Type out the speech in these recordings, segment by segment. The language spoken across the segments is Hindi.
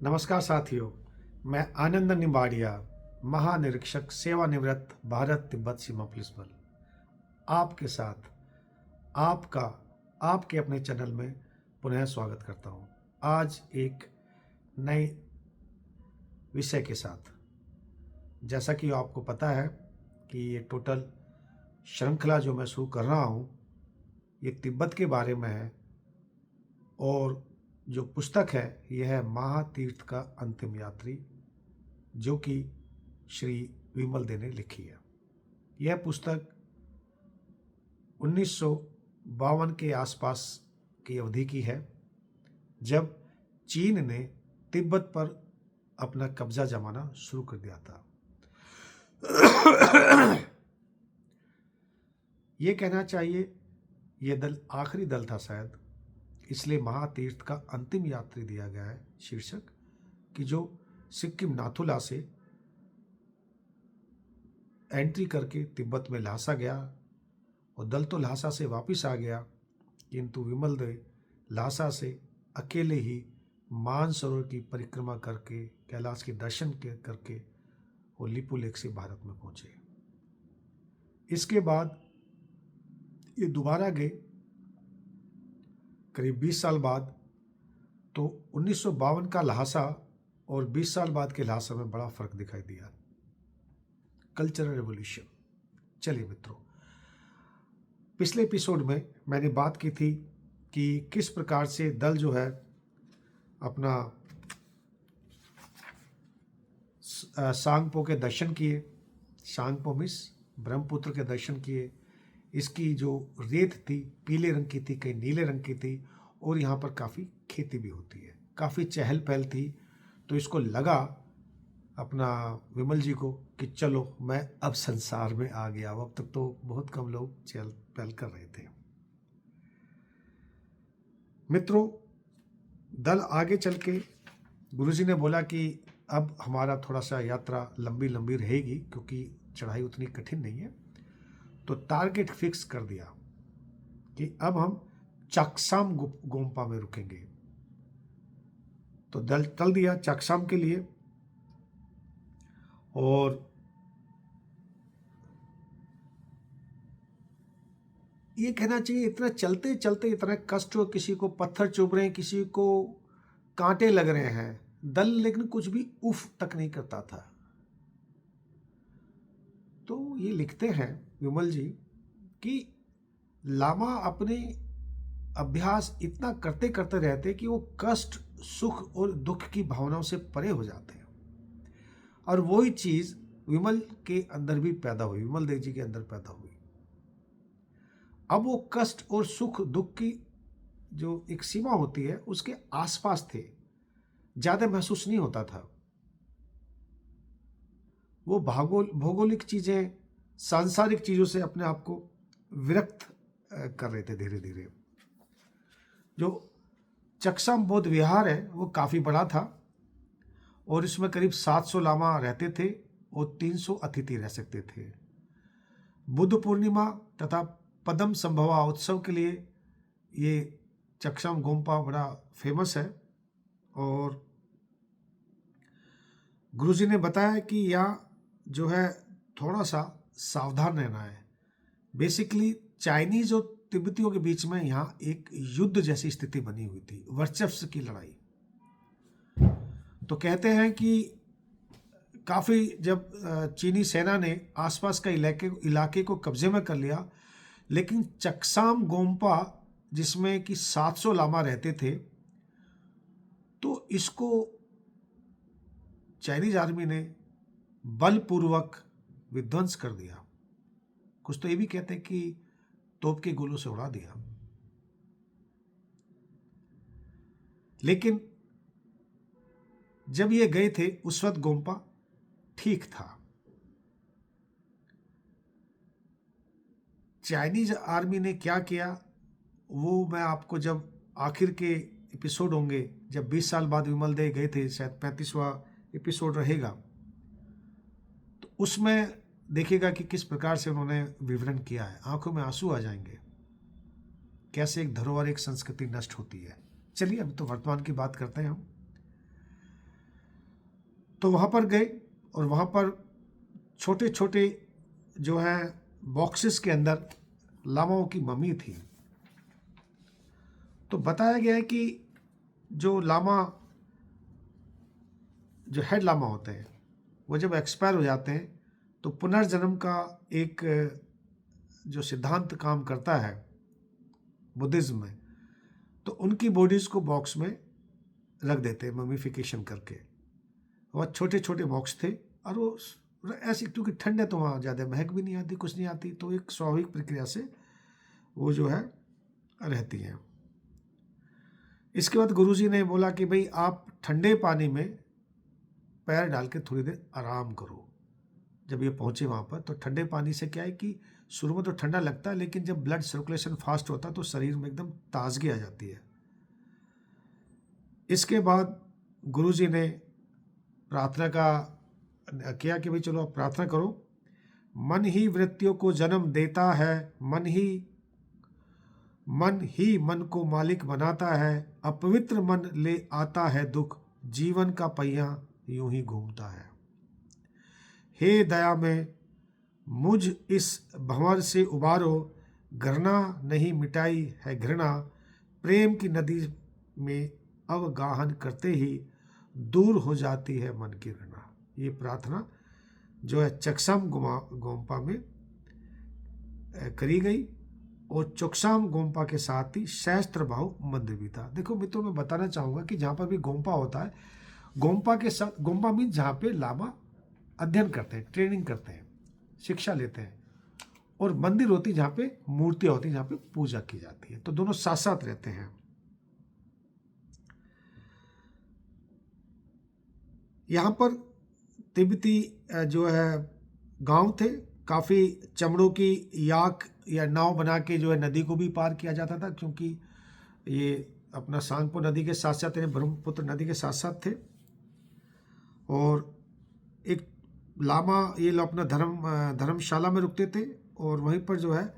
नमस्कार साथियों, मैं आनंद निम्बाड़िया, महानिरीक्षक सेवानिवृत्त भारत तिब्बत सीमा पुलिस बल, आपके साथ आपका आपके अपने चैनल में पुनः स्वागत करता हूं। आज एक नए विषय के साथ, जैसा कि आपको पता है कि ये टोटल श्रृंखला जो मैं शुरू कर रहा हूं, ये तिब्बत के बारे में है और जो पुस्तक है यह है महातीर्थ का अंतिम यात्री, जो कि श्री विमल दे ने लिखी है। यह पुस्तक 1952 के आसपास की अवधि की है, जब चीन ने तिब्बत पर अपना कब्जा जमाना शुरू कर दिया था। ये कहना चाहिए यह दल आखिरी दल था शायद, इसलिए महातीर्थ का अंतिम यात्री दिया गया है शीर्षक, कि जो सिक्किम नाथुला से एंट्री करके तिब्बत में ल्हासा गया और दल तो ल्हासा से वापस आ गया, किंतु विमल दे ल्हासा से अकेले ही मानसरोवर की परिक्रमा करके कैलाश के दर्शन करके वो लिपू लेक से भारत में पहुंचे। इसके बाद ये दोबारा गए करीब 20 साल बाद। तो 1952 का ल्हासा और 20 साल बाद के ल्हासा में बड़ा फर्क दिखाई दिया। Cultural revolution. चलिए मित्रों, पिछले एपिसोड में मैंने बात की थी कि किस प्रकार से दल जो है अपना सांगपो के दर्शन किए, सांगपो मिस ब्रह्मपुत्र के दर्शन किए। इसकी जो रेत थी पीले रंग की थी, कहीं नीले रंग की थी, और यहाँ पर काफ़ी खेती भी होती है, काफ़ी चहल पहल थी। तो इसको लगा अपना विमल जी को कि चलो मैं अब संसार में आ गया। अब तक तो बहुत कम लोग चहल पहल कर रहे थे। मित्रों, दल आगे चल के गुरुजी ने बोला कि अब हमारा थोड़ा सा यात्रा लंबी लंबी रहेगी, क्योंकि चढ़ाई उतनी कठिन नहीं है। तो टारगेट फिक्स कर दिया कि अब हम चकसाम गोम्पा में रुकेंगे। तो दल चल दिया चकसाम के लिए, और ये कहना चाहिए इतना चलते चलते इतना कष्ट हो, किसी को पत्थर चुभ रहे हैं, किसी को कांटे लग रहे हैं, दल लेकिन कुछ भी उफ तक नहीं करता था। तो ये लिखते हैं विमल जी कि लामा अपने अभ्यास इतना करते करते रहते कि वो कष्ट, सुख और दुख की भावनाओं से परे हो जाते हैं। और वही चीज विमल के अंदर भी पैदा हुई, विमल देव जी के अंदर पैदा हुई। अब वो कष्ट और सुख दुख की जो एक सीमा होती है उसके आसपास थे, ज्यादा महसूस नहीं होता था। वो भौगोलिक चीजें, सांसारिक चीजों से अपने आप को विरक्त कर रहे थे धीरे धीरे। जो चकसाम बौद्ध विहार है वो काफ़ी बड़ा था, और इसमें करीब 700 लामा रहते थे और 300 अतिथि रह सकते थे। बुद्ध पूर्णिमा तथा पदम संभवा उत्सव के लिए ये चकसाम गोम्पा बड़ा फेमस है। और गुरुजी ने बताया कि यहाँ जो है थोड़ा सा सावधान रहना है। बेसिकली चाइनीज और तिब्बतियों के बीच में यहाँ एक युद्ध जैसी स्थिति बनी हुई थी, वर्चस्व की लड़ाई। तो कहते हैं कि काफ़ी जब चीनी सेना ने आसपास का इलाके को कब्जे में कर लिया, लेकिन चकसाम गोम्पा जिसमें कि 700 लामा रहते थे, तो इसको चाइनीज आर्मी ने बलपूर्वक विध्वंस कर दिया। कुछ तो ये भी कहते हैं कि तोप के गोलों से उड़ा दिया। लेकिन जब ये गए थे उस वक्त गोम्पा ठीक था। चाइनीज आर्मी ने क्या किया वो मैं आपको, जब आखिर के एपिसोड होंगे, जब 20 साल बाद विमल दे गए थे, शायद 35वां एपिसोड रहेगा, तो उसमें देखिएगा कि किस प्रकार से उन्होंने विवरण किया है। आंखों में आंसू आ जाएंगे, कैसे एक धरोहर, एक संस्कृति नष्ट होती है। चलिए अब तो वर्तमान की बात करते हैं हम। तो वहाँ पर गए और वहाँ पर छोटे छोटे जो है बॉक्सेस के अंदर लामाओं की मम्मी थी। तो बताया गया है कि जो लामा, जो हेड लामा होते हैं, वो जब एक्सपायर हो जाते हैं तो पुनर्जन्म का एक जो सिद्धांत काम करता है बुद्धिज्म में, तो उनकी बॉडीज़ को बॉक्स में रख देते हैं ममीफिकेशन करके। और छोटे छोटे बॉक्स थे और वो ऐसी, क्योंकि ठंड है तो वहाँ ज़्यादा महक भी नहीं आती, कुछ नहीं आती, तो एक स्वाभाविक प्रक्रिया से वो जो है रहती हैं। इसके बाद गुरुजी ने बोला कि भाई आप ठंडे पानी में पैर डाल के थोड़ी देर आराम करो। जब ये पहुँचे वहाँ पर तो ठंडे पानी से क्या है कि शुरू में तो ठंडा लगता है, लेकिन जब ब्लड सर्कुलेशन फास्ट होता है तो शरीर में एकदम ताजगी आ जाती है। इसके बाद गुरुजी ने प्रार्थना का किया कि भाई चलो आप प्रार्थना करो। मन ही वृत्तियों को जन्म देता है, मन ही मन को मालिक बनाता है, अपवित्र मन ले आता है दुख, जीवन का पहिया यूं ही घूमता है। हे दया में मुझ इस भंवर से उबारो, घृणा नहीं मिटाई है घृणा, प्रेम की नदी में अवगाहन करते ही दूर हो जाती है मन की घृणा। ये प्रार्थना जो है चकसाम गोम्पा में करी गई और चोकसाम गोम्पा के साथ ही सहस्त्र भाव मंदिर भी था। देखो मित्रों, मैं बताना चाहूँगा कि जहाँ पर भी गोम्पा होता है, गोम्पा के साथ, गोम्पा मीन्स जहाँ पे लामा अध्ययन करते हैं, ट्रेनिंग करते हैं, शिक्षा लेते हैं, और मंदिर होती है जहाँ पे मूर्तियाँ होती हैं, जहाँ पे पूजा की जाती है। तो दोनों साथ साथ रहते हैं। यहाँ पर तिब्बती जो है गांव थे, काफ़ी चमड़ों की याक या नाव बना के जो है नदी को भी पार किया जाता था, क्योंकि ये अपना सांगपो नदी के साथ साथ, ब्रह्मपुत्र नदी के साथ साथ थे। और एक लामा ये लोग अपना धर्मशाला में रुकते थे और वहीं पर जो है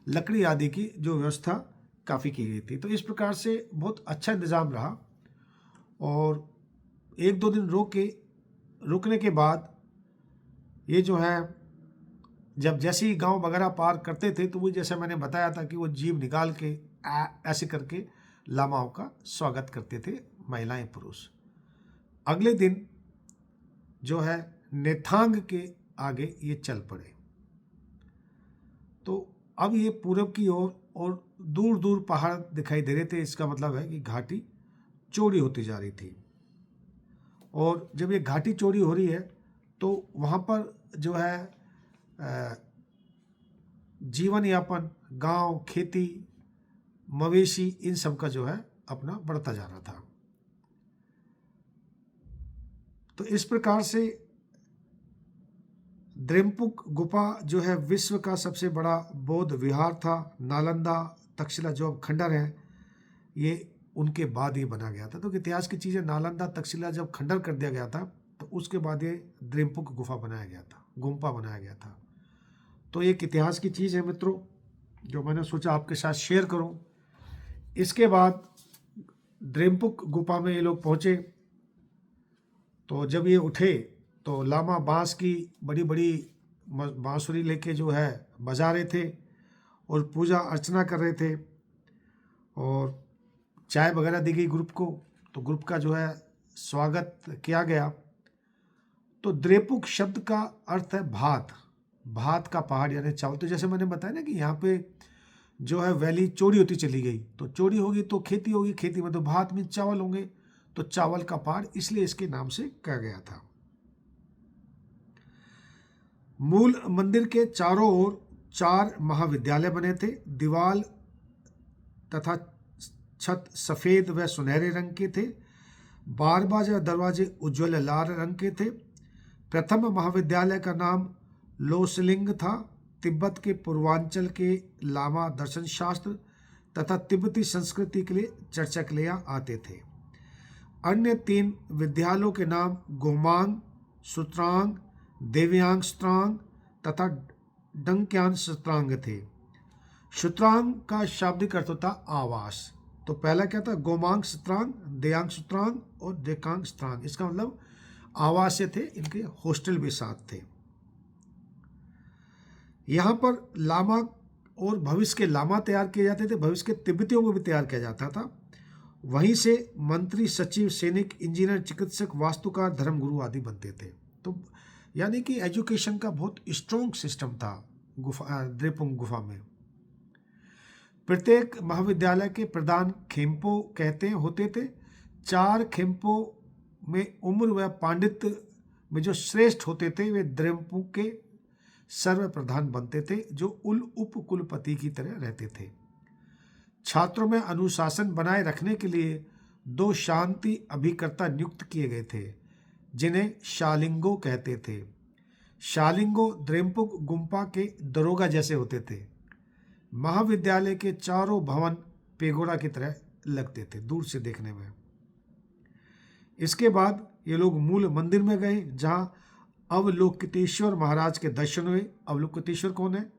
लकड़ी आदि की जो व्यवस्था काफ़ी की गई थी। तो इस प्रकार से बहुत अच्छा इंतज़ाम रहा। और एक दो दिन रुकने के बाद ये जो है जब जैसे ही गांव वगैरह पार करते थे तो वो जैसे मैंने बताया था कि वो जीभ निकाल के ऐसे करके लामाओं का स्वागत करते थे महिलाएं पुरुष। अगले दिन जो है नेथांग के आगे ये चल पड़े। तो अब ये पूरब की ओर और दूर दूर पहाड़ दिखाई दे रहे थे। इसका मतलब है कि घाटी चौड़ी होती जा रही थी। और जब ये घाटी चौड़ी हो रही है तो वहाँ पर जो है जीवन यापन, गांव, खेती, मवेशी, इन सब का जो है अपना बढ़ता जा रहा था। तो इस प्रकार से द्रेम्पुक गुफा जो है विश्व का सबसे बड़ा बौद्ध विहार था। नालंदा, तक्षशिला जो अब खंडर हैं, ये उनके बाद ही बना गया था। तो इतिहास की चीज़ें, नालंदा, तक्षशिला जब खंडर कर दिया गया था तो उसके बाद ये द्रेम्पुक गुफा बनाया गया था, गुम्पा बनाया गया था। तो एक इतिहास की चीज़ है मित्रों, जो मैंने सोचा आपके साथ शेयर करूं। इसके बाद द्रेम्पुक गुफा में ये लोग पहुँचे। तो जब ये उठे तो लामा बांस की बड़ी बड़ी बांसुरी लेके जो है बजा रहे थे और पूजा अर्चना कर रहे थे। और चाय वगैरह दी गई ग्रुप को, तो ग्रुप का जो है स्वागत किया गया। तो द्रेपुक शब्द का अर्थ है भात, भात का पहाड़ यानी चावल। तो जैसे मैंने बताया ना कि यहाँ पे जो है वैली चौड़ी होती चली गई, तो चौड़ी होगी तो खेती होगी, खेती में तो भात में चावल होंगे, तो चावल का पहाड़, इसलिए इसके नाम से कहा गया था। मूल मंदिर के चारों ओर 4 महाविद्यालय बने थे। दीवार तथा छत सफ़ेद व सुनहरे रंग के थे। 12 दरवाजे उज्ज्वल लाल रंग के थे। प्रथम महाविद्यालय का नाम लोसलिंग था। तिब्बत के पूर्वांचल के लामा दर्शन शास्त्र तथा तिब्बती संस्कृति के लिए चर्चा के लिए आते थे। अन्य 3 विद्यालयों के नाम गोमांग, सुत्रांग, देवयांग स्त्रांग तथा डंक्यान स्त्रांग थे। सुत्रांग का शाब्दिक अर्थ होता आवास। तो पहला क्या था, गोमांग स्त्रांग, देयांग स्त्रांग और देकांग स्त्रांग। इसका मतलब आवासीय थे, इनके हॉस्टल भी साथ थे। यहाँ पर लामा और भविष्य के लामा तैयार किए जाते थे, भविष्य के तिब्बतियों को भी तैयार किया जाता था। वहीं से मंत्री, सचिव, सैनिक, इंजीनियर, चिकित्सक, वास्तुकार, धर्मगुरु आदि बनते थे। तो यानी कि एजुकेशन का बहुत स्ट्रॉन्ग सिस्टम था द्रेपुंग गुफा में। प्रत्येक महाविद्यालय के प्रधान खेम्पो कहते होते थे। 4 खेम्पो में उम्र व पांडित्य में जो श्रेष्ठ होते थे वे द्रेपुंग के सर्व प्रधान बनते थे, जो उप कुलपति की तरह रहते थे। छात्रों में अनुशासन बनाए रखने के लिए 2 शांति अभिकर्ता नियुक्त किए गए थे, जिन्हें शालिंगो कहते थे। शालिंगो द्रेपुंग गुम्पा के दरोगा जैसे होते थे। महाविद्यालय के चारों भवन पेगोडा की तरह लगते थे दूर से देखने में। इसके बाद ये लोग मूल मंदिर में गए, जहां अवलोकितेश्वर महाराज के दर्शन हुए। अवलोकितेश्वर कौन है,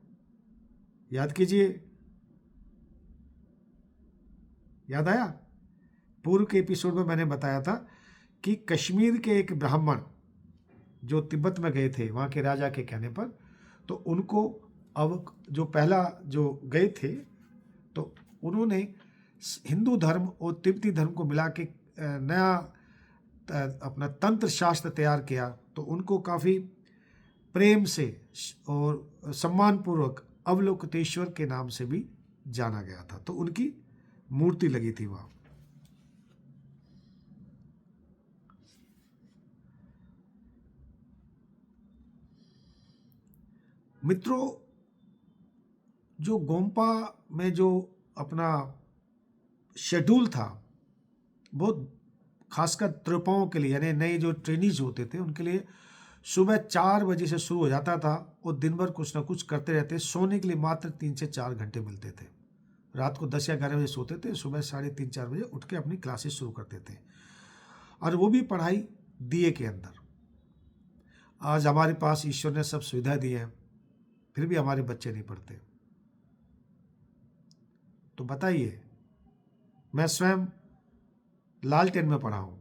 याद कीजिए, याद आया? पूर्व के एपिसोड में मैंने बताया था कि कश्मीर के एक ब्राह्मण जो तिब्बत में गए थे, वहाँ के राजा के कहने पर, तो उनको अब जो पहला जो गए थे, तो उन्होंने हिंदू धर्म और तिब्बती धर्म को मिला के नया अपना तंत्र शास्त्र तैयार किया। तो उनको काफ़ी प्रेम से और सम्मानपूर्वक अवलोकितेश्वर के नाम से भी जाना गया था। तो उनकी मूर्ति लगी थी वहाँ। मित्रों, जो गोम्पा में जो अपना शेड्यूल था, बहुत खासकर त्रिपाओं के लिए, यानी नए जो ट्रेनीज होते थे उनके लिए सुबह 4 बजे से शुरू हो जाता था और दिन भर कुछ ना कुछ करते रहते। सोने के लिए मात्र 3 से 4 घंटे मिलते थे। रात को 10 या 11 बजे सोते थे, सुबह 3:30-4 बजे उठ के अपनी क्लासेस शुरू करते थे, और वो भी पढ़ाई दिए के अंदर। आज हमारे पास ईश्वर ने सब सुविधा दी है, फिर भी हमारे बच्चे नहीं पढ़ते। तो बताइए, मैं स्वयं लालटेन में पढ़ा हूँ।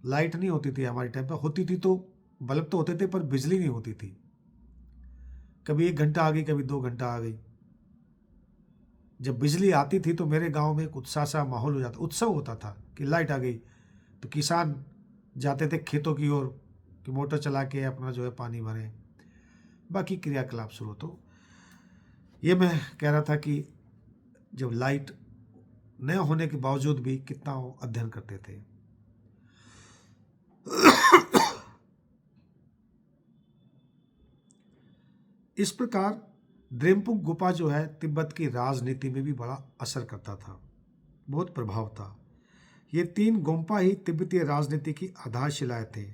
लाइट नहीं होती थी हमारे टाइम पर, होती थी तो बल्ब तो होते थे पर बिजली नहीं होती थी। कभी 1 घंटा आ गई, कभी 2 घंटा आ गई। जब बिजली आती थी तो मेरे गांव में एक उत्साह सा माहौल हो जाता, उत्सव होता था कि लाइट आ गई। तो किसान जाते थे खेतों की ओर कि मोटर चला के अपना जो है पानी भरें, बाकी क्रियाकलाप शुरू। तो ये मैं कह रहा था कि जब लाइट न होने के बावजूद भी कितना वो अध्ययन करते थे। इस प्रकार द्रेपुंग गुफा जो है तिब्बत की राजनीति में भी बड़ा असर करता था, बहुत प्रभाव था। ये 3 गोम्पा ही तिब्बतीय राजनीति की आधारशिलाएं थे।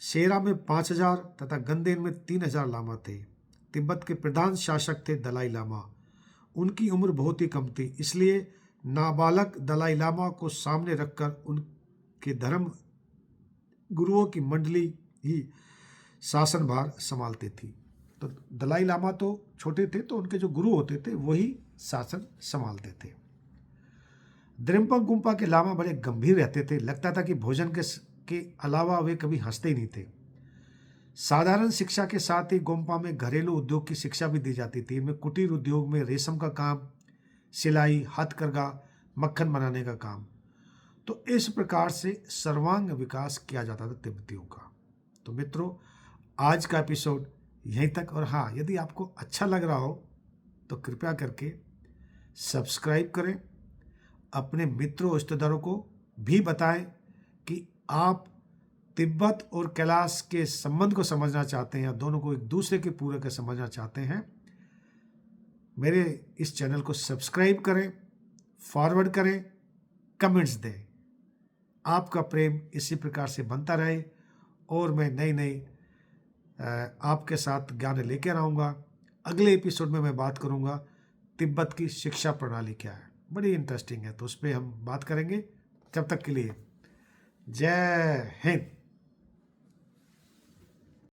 सेरा में 5000 तथा गंदेन में 3000 लामा थे। तिब्बत के प्रधान शासक थे दलाई लामा। उनकी उम्र बहुत ही कम थी, इसलिए नाबालक दलाई लामा को सामने रखकर उनके धर्म गुरुओं की मंडली ही शासनभार संभालती थी। तो दलाई लामा तो छोटे थे, तो उनके जो गुरु होते थे वही शासन संभालते थे। द्रेपुंग गुम्पा के लामा बड़े गंभीर रहते थे। लगता था कि भोजन के अलावा वे कभी हंसते ही नहीं थे। साधारण शिक्षा के साथ ही गोम्पा में घरेलू उद्योग की शिक्षा भी दी जाती थी। इनमें कुटीर उद्योग में रेशम का काम, सिलाई, हथकरघा, मक्खन बनाने का काम। तो इस प्रकार से सर्वांग विकास किया जाता था तिब्बतियों का। तो मित्रों, आज का एपिसोड यहीं तक। और हाँ, यदि आपको अच्छा लग रहा हो तो कृपया करके सब्सक्राइब करें, अपने मित्रों रिश्तेदारों को भी बताएं कि आप तिब्बत और कैलाश के संबंध को समझना चाहते हैं या दोनों को एक दूसरे के पूरक समझना चाहते हैं। मेरे इस चैनल को सब्सक्राइब करें, फॉरवर्ड करें, कमेंट्स दें। आपका प्रेम इसी प्रकार से बनता रहे और मैं नई आपके साथ ज्ञान लेकर आऊँगा। अगले एपिसोड में मैं बात करूँगा तिब्बत की शिक्षा प्रणाली क्या है, बड़ी इंटरेस्टिंग है, तो उस पर हम बात करेंगे। तब तक के लिए जय हिंद।